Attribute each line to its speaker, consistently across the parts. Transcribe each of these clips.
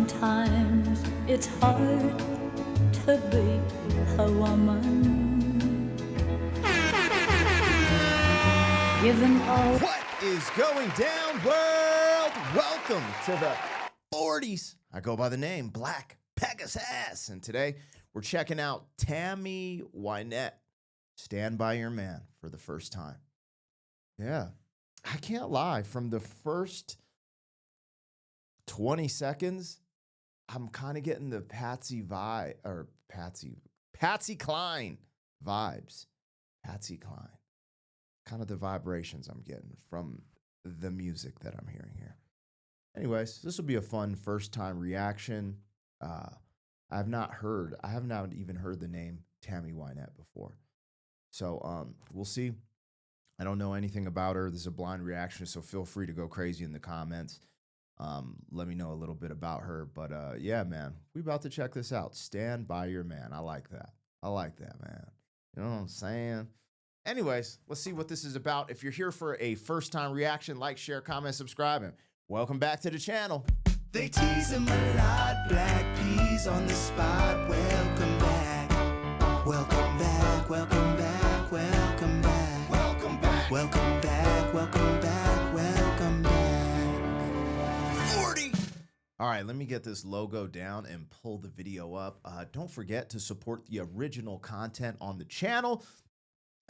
Speaker 1: Sometimes it's hard to be a woman. Given all.
Speaker 2: What is going down, world? Welcome to the 40s. I go by the name Black Pegasus, and today we're checking out Tammy Wynette, Stand By Your Man, for the first time. Yeah, I can't lie. From the first 20 seconds, I'm kind of getting the Patsy Cline vibes. Patsy Cline. Kind of the vibrations I'm getting from the music that I'm hearing here. Anyways, this will be a fun first time reaction. I have not even heard the name Tammy Wynette before. So we'll see. I don't know anything about her. This is a blind reaction, so feel free to go crazy in the comments. Let me know a little bit about her. But yeah, man, we about to check this out. Stand By Your Man. I like that. Man. You know what I'm saying? Anyways, let's see what this is about. If you're here for a first-time reaction, like, share, comment, subscribe, and welcome back to the channel.
Speaker 3: They tease him a lot, black peas on the spot. Welcome back, welcome back, welcome back, welcome back, welcome back, welcome back, welcome back, welcome back. 40.
Speaker 2: All right, let me get this logo down and pull the video up. Don't forget to support the original content on the channel.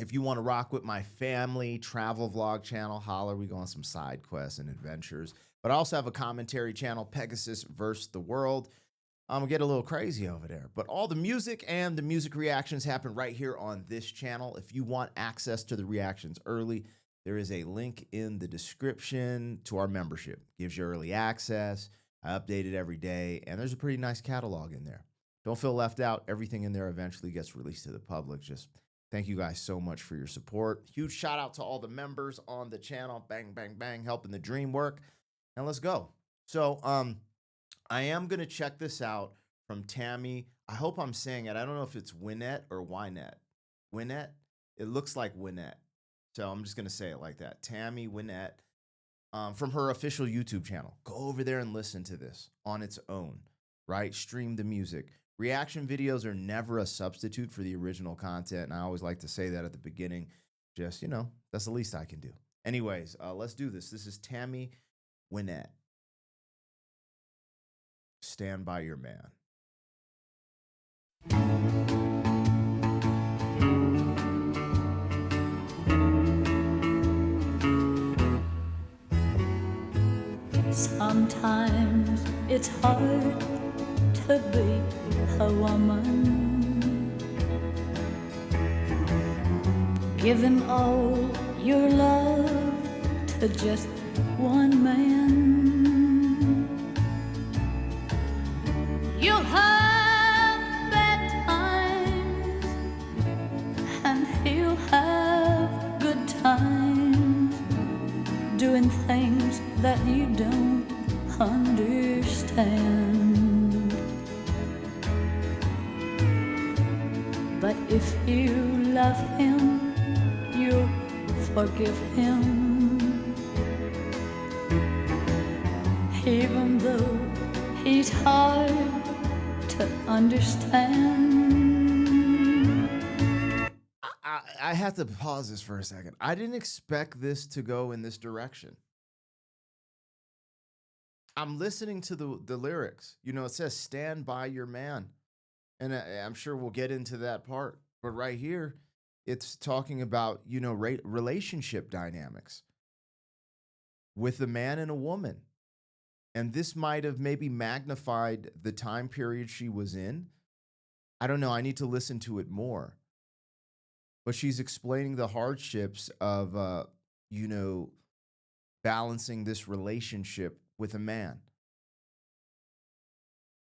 Speaker 2: If you want to rock with my family travel vlog channel, holler. We go on some side quests and adventures. But I also have a commentary channel, Pegasus vs. the World. I'm going to get a little crazy over there. But all the music and the music reactions happen right here on this channel. If you want access to the reactions early, there is a link in the description to our membership. Gives you early access. I update it every day. And there's a pretty nice catalog in there. Don't feel left out. Everything in there eventually gets released to the public. Just thank you guys so much for your support. Huge shout out to all the members on the channel. Bang, bang, bang, helping the dream work. And let's go. So I am going to check this out from Tammy. I hope I'm saying it. I don't know if it's Wynette or Wynette. Wynette? It looks like Wynette. So I'm just going to say it like that. Tammy Wynette from her official YouTube channel. Go over there and listen to this on its own, right? Stream the music. Reaction videos are never a substitute for the original content, and I always like to say that at the beginning. Just, you know, that's the least I can do. Anyways, let's do this. This is Tammy Wynette. Stand By Your Man.
Speaker 1: Sometimes it's hard to be a woman. Giving all your love to just one man. You'll have bad times and he'll have good times, doing things that you don't understand. But if you love him, you'll forgive him, even though he's hard to understand.
Speaker 2: I have to pause this for a second. I didn't expect this to go in this direction. I'm listening to the lyrics. You know, it says, stand by your man. And I'm sure we'll get into that part. But right here, it's talking about, you know, relationship dynamics with a man and a woman. And this might have maybe magnified the time period she was in. I don't know. I need to listen to it more. But she's explaining the hardships of, you know, balancing this relationship with a man.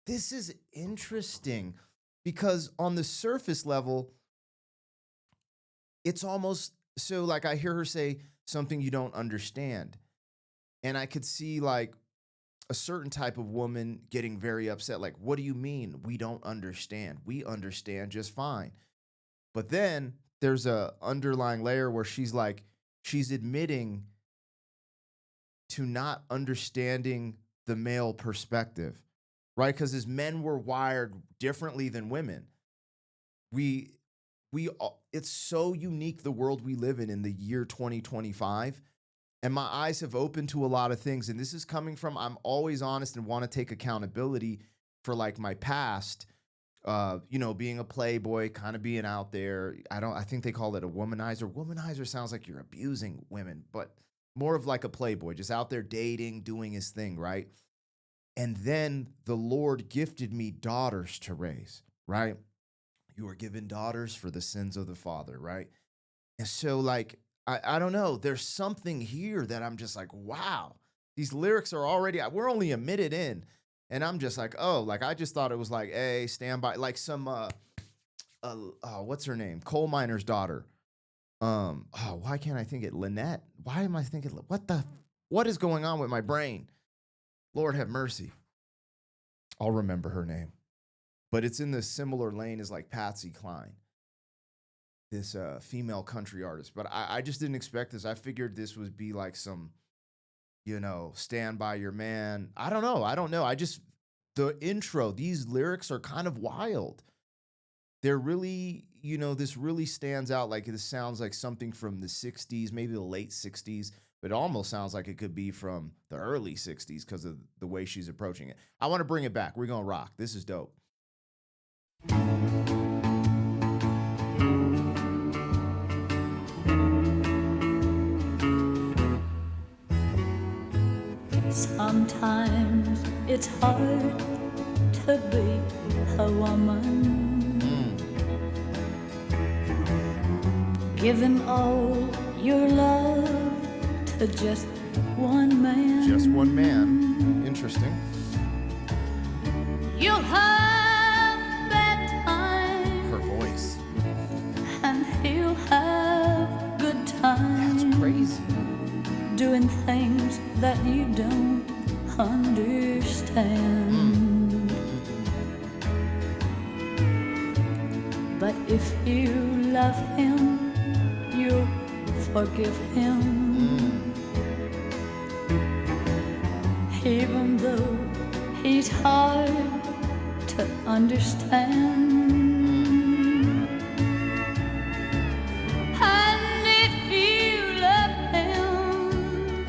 Speaker 2: This is interesting because on the surface level, it's almost so like I hear her say something you don't understand. And I could see like a certain type of woman getting very upset. Like, what do you mean we don't understand? We understand just fine. But then there's a underlying layer where she's like, she's admitting to not understanding the male perspective. right? Because as men were wired differently than women. We it's so unique, the world we live in the year 2025. And my eyes have opened to a lot of things. And this is coming from, I'm always honest and want to take accountability for like my past, being a playboy, kind of being out there. I think they call it a womanizer. Womanizer sounds like you're abusing women, but more of like a playboy, just out there dating, doing his thing, right? And then the Lord gifted me daughters to raise, right? You are given daughters for the sins of the father, right? And so, like, I don't know. There's something here that I'm just like, wow, these lyrics are already, we're only a minute in. And I'm just like, oh, like, I just thought it was like, hey, stand by, like some, what's her name? Coal miner's daughter. Why can't I think it? Lynette. Why am I thinking, what is going on with my brain? Lord have mercy. I'll remember her name. But it's in the similar lane as like Patsy Cline, this female country artist. But I just didn't expect this. I figured this would be like some, stand by your man. I don't know. The intro, these lyrics are kind of wild. They're really, this really stands out. Like this sounds like something from the 60s, maybe the late 60s. But it almost sounds like it could be from the early 60s because of the way she's approaching it. I want to bring it back. We're going to rock. This is dope.
Speaker 1: Sometimes it's hard to be a woman, giving all your love to just one man.
Speaker 2: Just one man. Interesting.
Speaker 1: You'll have bad times.
Speaker 2: Her voice.
Speaker 1: And he'll have good times.
Speaker 2: That's crazy.
Speaker 1: Doing things that you don't understand. But if you love him, you'll forgive him. Even though he's hard to understand. And if you love him,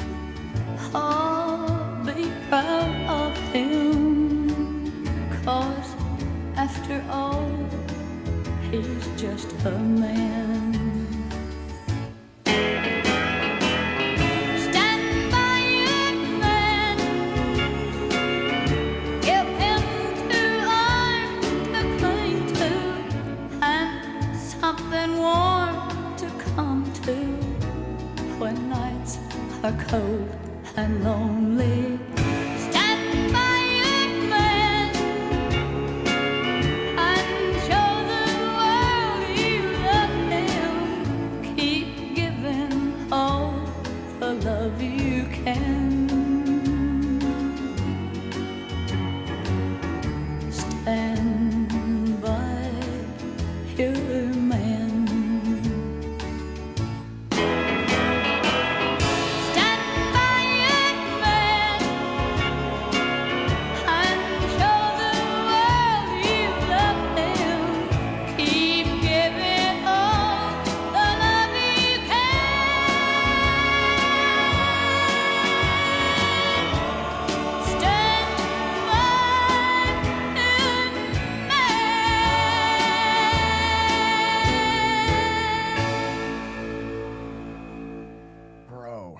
Speaker 1: oh, be proud of him. 'Cause after all, he's just a man. Are cold and lonely. Stand by your man and show the world you love him. Keep giving all the love you can. Stand by your man.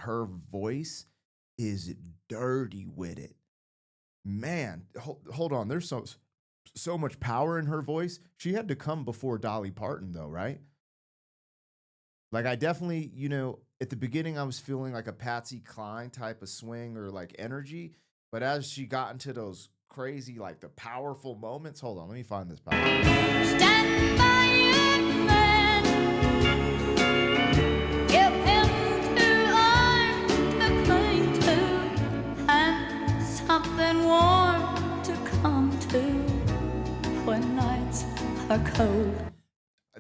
Speaker 2: Her voice is dirty with it. Man, hold on. There's so much power in her voice. She had to come before Dolly Parton though, right? Like I definitely, at the beginning I was feeling like a Patsy Cline type of swing or like energy, but as she got into those crazy, like the powerful moments, hold on, let me find this power.
Speaker 1: Stand by your man. Give him two arms to cling to and something warm to come to when nights are cold.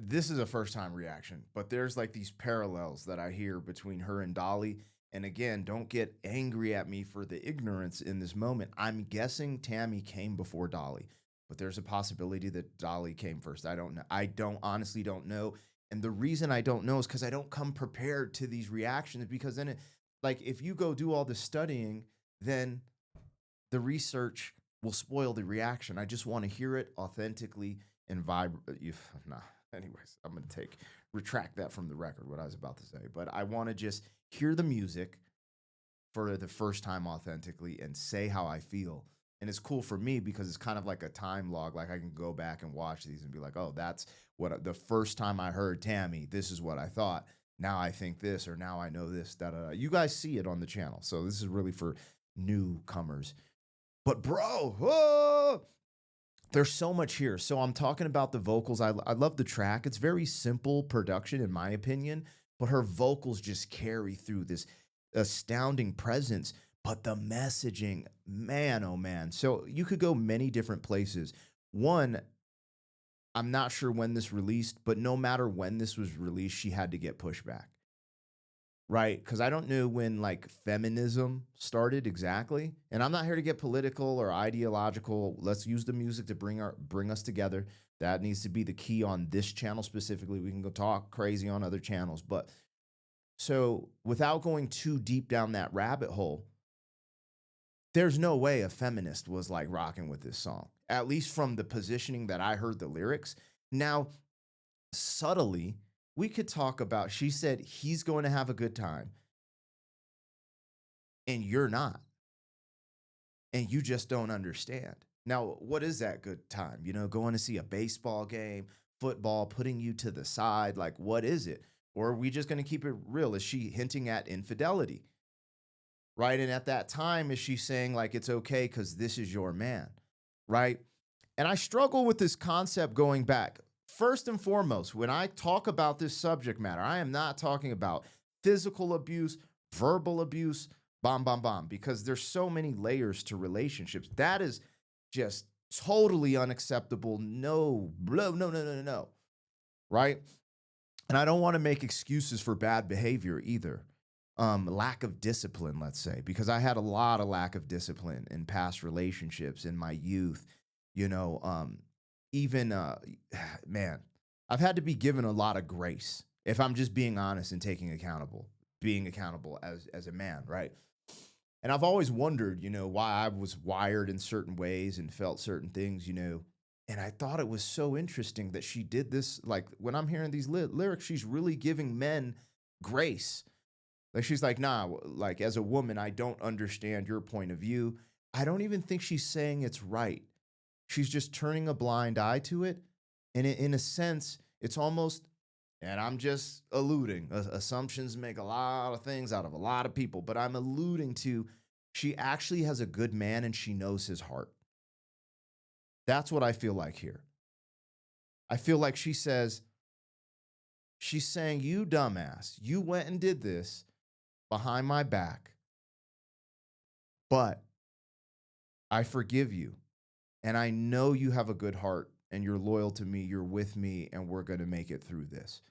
Speaker 2: This is a first time reaction, but there's like these parallels that I hear between her and Dolly. And again, don't get angry at me for the ignorance in this moment. I'm guessing Tammy came before Dolly, but there's a possibility that Dolly came first. I don't know. I don't honestly don't know. And the reason I don't know is because I don't come prepared to these reactions, because then like if you go do all this studying, then the research will spoil the reaction. I just want to hear it authentically and vibe. Nah. Anyways, I'm gonna retract that from the record, what I was about to say. But I want to just hear the music for the first time authentically and say how I feel. And it's cool for me because it's kind of like a time log. Like I can go back and watch these and be like, oh, that's what the first time I heard Tammy, this is what I thought. Now I think this, or now I know this. Da, da, da. You guys see it on the channel. So this is really for newcomers. But bro, whoa, there's so much here. So I'm talking about the vocals. I love the track. It's very simple production, in my opinion, but her vocals just carry through this astounding presence. But the messaging, man, oh man. So you could go many different places. One, I'm not sure when this released, but no matter when this was released, she had to get pushback. Right? Because I don't know when like feminism started exactly. And I'm not here to get political or ideological. Let's use the music to bring us together. That needs to be the key on this channel specifically. We can go talk crazy on other channels. But so without going too deep down that rabbit hole, there's no way a feminist was like rocking with this song, at least from the positioning that I heard the lyrics. Now, subtly, we could talk about, she said he's going to have a good time and you're not. And you just don't understand. Now, what is that good time? You know, going to see a baseball game, football, putting you to the side. Like, what is it? Or are we just going to keep it real? Is she hinting at infidelity? Right? And at that time, is she saying like, it's okay because this is your man? Right? And I struggle with this concept going back. First and foremost, when I talk about this subject matter, I am not talking about physical abuse, verbal abuse, bomb, bomb, bomb, because there's so many layers to relationships. That is just totally unacceptable. No, no, no, no, no, no. Right? And I don't want to make excuses for bad behavior either. Lack of discipline, let's say, because I had a lot of lack of discipline in past relationships in my youth, you know, even man, I've had to be given a lot of grace if I'm just being honest and being accountable as a man, right? And I've always wondered, you know, why I was wired in certain ways and felt certain things, you know. And I thought it was so interesting that she did this. Like when I'm hearing these lyrics, she's really giving men grace. Like she's like, nah, like as a woman, I don't understand your point of view. I don't even think she's saying it's right. She's just turning a blind eye to it. And in a sense, it's almost, and I'm just alluding, assumptions make a lot of things out of a lot of people, but I'm alluding to she actually has a good man and she knows his heart. That's what I feel like here. I feel like she's saying, you dumbass, you went and did this behind my back, but I forgive you. And I know you have a good heart and you're loyal to me, you're with me, and we're going to make it through this.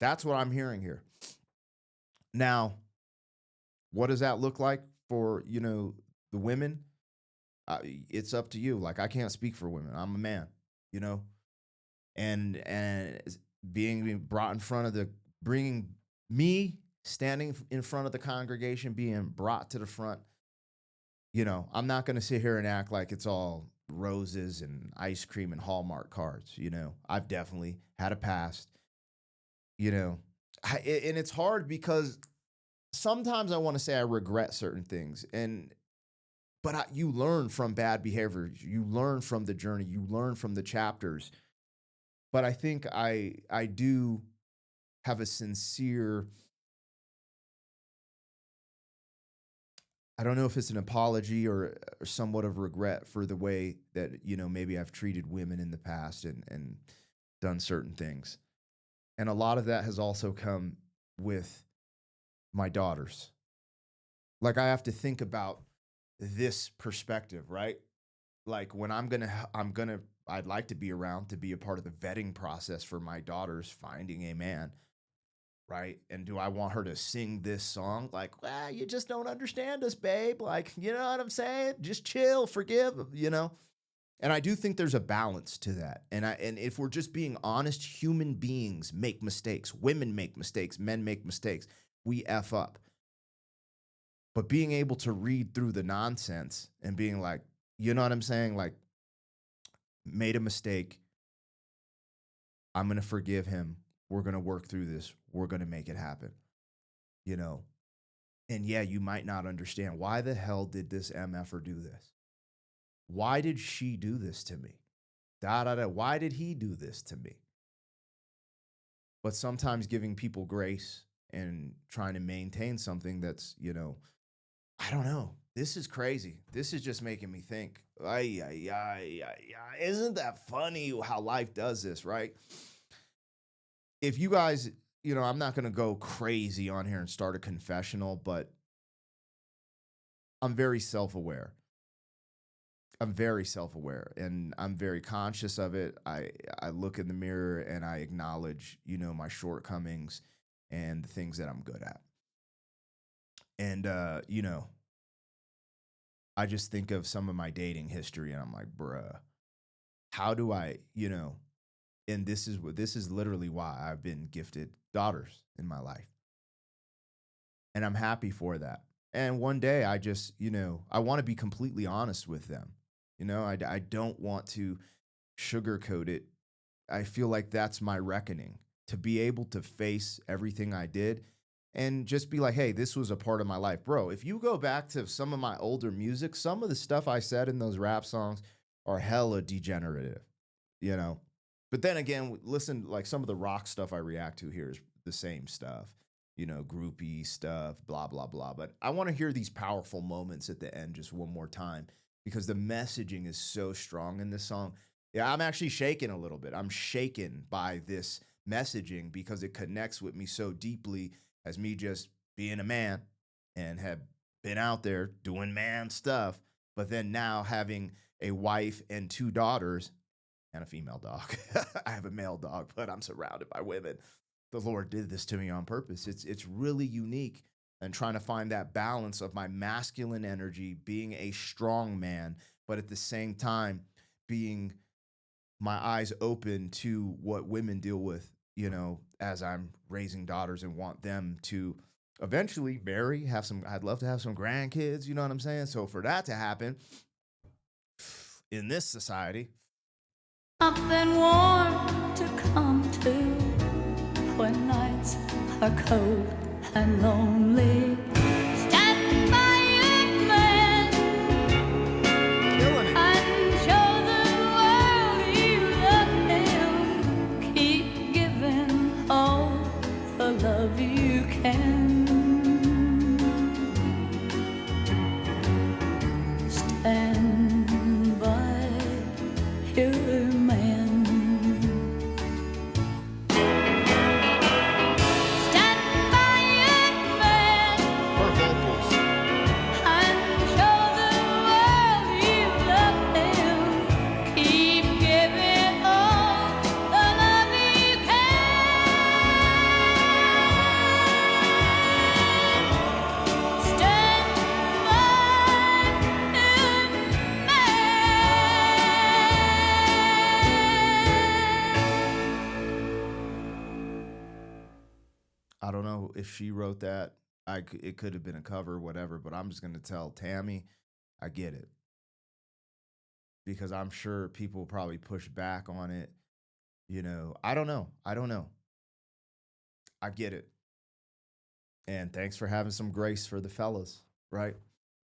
Speaker 2: That's what I'm hearing here. Now, what does that look like for, you know, the women? It's up to you. Like, I can't speak for women. I'm a man, you know, and being brought in front of bringing me standing in front of the congregation, being brought to the front. You know, I'm not going to sit here and act like it's all roses and ice cream and Hallmark cards. You know, I've definitely had a past, you know, and it's hard because sometimes I want to say I regret certain things, but you learn from bad behavior. You learn from the journey. You learn from the chapters. But I think I do have a sincere, I don't know if it's an apology or somewhat of regret for the way that, you know, maybe I've treated women in the past and done certain things. And a lot of that has also come with my daughters. Like I have to think about this perspective, right? Like when I'd like to be around to be a part of the vetting process for my daughters finding a man. right? And do I want her to sing this song? Like, well, you just don't understand us, babe. Like, you know what I'm saying? Just chill, forgive, you know? And I do think there's a balance to that. And if we're just being honest, human beings make mistakes. Women make mistakes, men make mistakes. We F up. But being able to read through the nonsense and being like, you know what I'm saying? Like, made a mistake. I'm going to forgive him. We're going to work through this. We're going to make it happen. You know? And yeah, you might not understand why the hell did this MFer do this? Why did she do this to me? Da da da. Why did he do this to me? But sometimes giving people grace and trying to maintain something that's, you know, I don't know. This is crazy. This is just making me think. Ay, ay, ay, ay, ay. Isn't that funny how life does this, right? If you guys, you know, I'm not going to go crazy on here and start a confessional, but I'm very self-aware. I'm very self-aware and I'm very conscious of it. I look in the mirror and I acknowledge, you know, my shortcomings and the things that I'm good at. And, you know, I just think of some of my dating history and I'm like, bruh, how do I, you know, and this is literally why I've been gifted daughters in my life. And I'm happy for that. And one day I just, you know, I want to be completely honest with them. You know, I don't want to sugarcoat it. I feel like that's my reckoning, to be able to face everything I did and just be like, hey, this was a part of my life. Bro, if you go back to some of my older music, some of the stuff I said in those rap songs are hella degenerative, you know? But then again, listen, like some of the rock stuff I react to here is the same stuff, you know, groupie stuff, blah, blah, blah. But I want to hear these powerful moments at the end just one more time because the messaging is so strong in this song. Yeah, I'm actually shaking a little bit. I'm shaken by this messaging because it connects with me so deeply as me just being a man and have been out there doing man stuff, but then now having a wife and 2 daughters and a female dog. I have a male dog, but I'm surrounded by women. The Lord did this to me on purpose. It's really unique, and trying to find that balance of my masculine energy, being a strong man, but at the same time being my eyes open to what women deal with, you know, as I'm raising daughters and want them to eventually marry, I'd love to have some grandkids, you know what I'm saying? So for that to happen in this society,
Speaker 1: something warm to come to when nights are cold and lonely. Stand by your man and show the world you love him. Keep giving all the love you can. Stand by your man. Stand by your man
Speaker 2: her vocals.
Speaker 1: and show the world you love him. Keep giving all the love you can. Stand by your man.
Speaker 2: I don't know if she wrote that. It could have been a cover, whatever, but I'm just going to tell Tammy, I get it. Because I'm sure people probably push back on it. You know, I don't know. I get it. And thanks for having some grace for the fellas, right?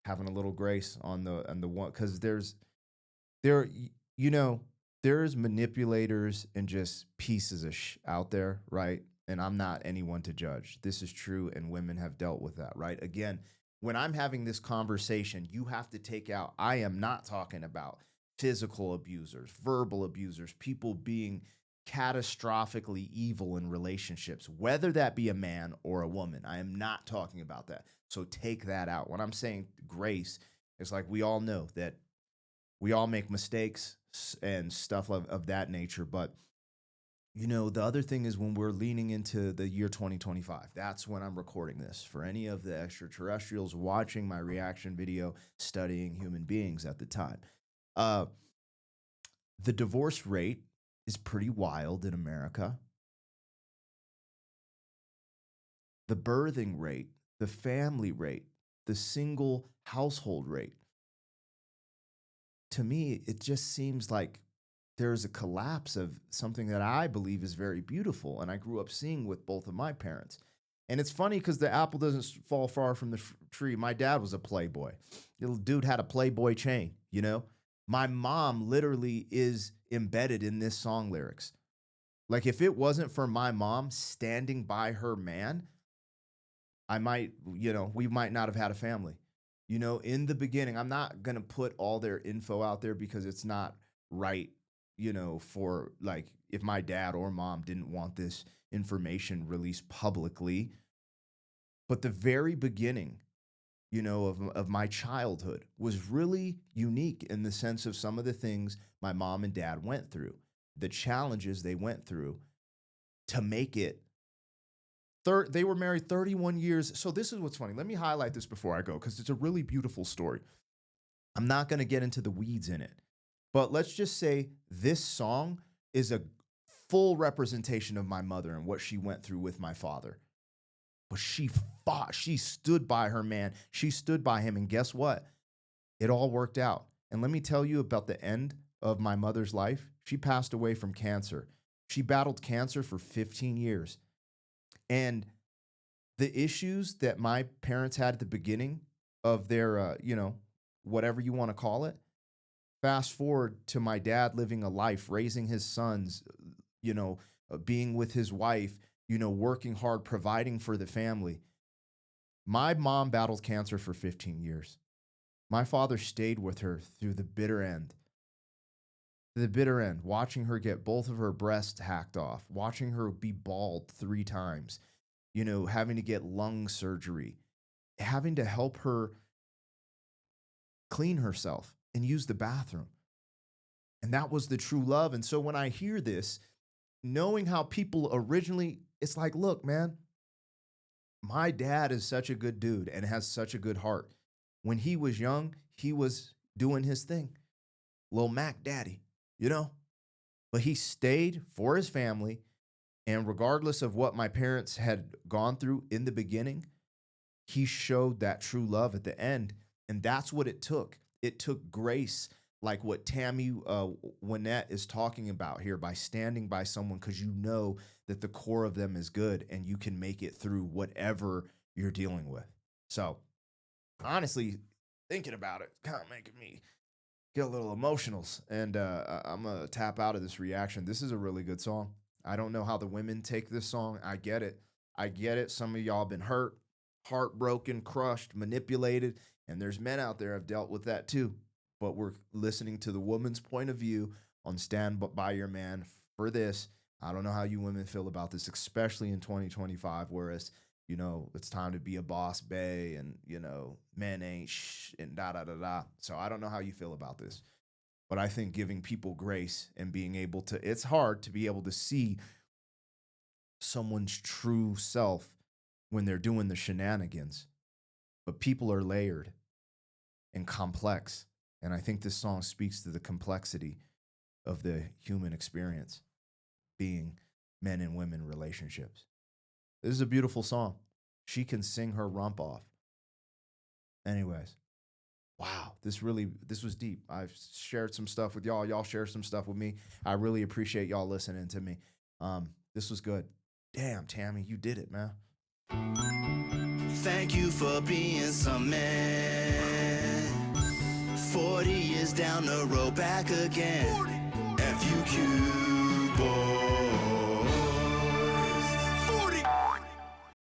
Speaker 2: Having a little grace on the one, because there, you know, there's manipulators and just pieces of out there, right? And I'm not anyone to judge. This is true, and women have dealt with that, right? Again, when I'm having this conversation, you have to take out, I am not talking about physical abusers, verbal abusers, people being catastrophically evil in relationships, whether that be a man or a woman. I am not talking about that. So take that out. When I'm saying grace, it's like we all know that we all make mistakes and stuff of that nature, but The other thing is when we're leaning into the year 2025, that's when I'm recording this. For any of the extraterrestrials watching my reaction video, studying human beings at the time, uh, the divorce rate is pretty wild in America. The birthing rate, the family rate, the single household rate. To me, it just seems like there's a collapse of something that I believe is very beautiful. And I grew up seeing with both of my parents. And it's funny because the apple doesn't fall far from the tree. My dad was a playboy. Little dude had a Playboy chain. My mom literally is embedded in this song lyrics. Like if it wasn't for my mom standing by her man, we might not have had a family. In the beginning, I'm not going to put all their info out there because it's not right, for like if my dad or mom didn't want this information released publicly. But the very beginning, of my childhood was really unique in the sense of some of the things my mom and dad went through, the challenges they went through to make it. They were married 31 years. So this is what's funny. Let me highlight this before I go because it's a really beautiful story. I'm not going to get into the weeds in it, but let's just say this song is a full representation of my mother and what she went through with my father. But she fought. She stood by her man. She stood by him. And guess what? It all worked out. And let me tell you about the end of my mother's life. She passed away from cancer. She battled cancer for 15 years. And the issues that my parents had at the beginning of their, whatever you want to call it, fast forward to my dad living a life, raising his sons, being with his wife, working hard, providing for the family. My mom battled cancer for 15 years. My father stayed with her through the bitter end. Watching her get both of her breasts hacked off, watching her be bald 3 times, having to get lung surgery, having to help her clean herself and use the bathroom. And that was the true love. And so when I hear this, knowing how people originally, it's like, look, man, my dad is such a good dude and has such a good heart. When he was young, he was doing his thing. Lil Mac daddy. But he stayed for his family. And regardless of what my parents had gone through in the beginning, he showed that true love at the end. And that's what it took. It took grace, like what Tammy Wynette is talking about here, by standing by someone because you know that the core of them is good and you can make it through whatever you're dealing with. So honestly, thinking about it, kind of making me get a little emotional, and I'm going to tap out of this reaction. This is a really good song. I don't know how the women take this song. I get it. Some of y'all been hurt, heartbroken, crushed, manipulated, and there's men out there have dealt with that too. But we're listening to the woman's point of view on Stand By Your Man for this. I don't know how you women feel about this, especially in 2025, whereas, it's time to be a boss bae and, men ain't and da-da-da-da. So I don't know how you feel about this. But I think giving people grace and being able to, it's hard to be able to see someone's true self when they're doing the shenanigans. But people are layered and complex. And I think this song speaks to the complexity of the human experience, being men and women relationships. This is a beautiful song. She can sing her rump off. Anyways, wow, this was deep. I've shared some stuff with y'all. Y'all share some stuff with me. I really appreciate y'all listening to me. This was good. Damn, Tammy, you did it, man.
Speaker 3: Thank you for being some man. 40 years down the road, back again. FUQ, boy.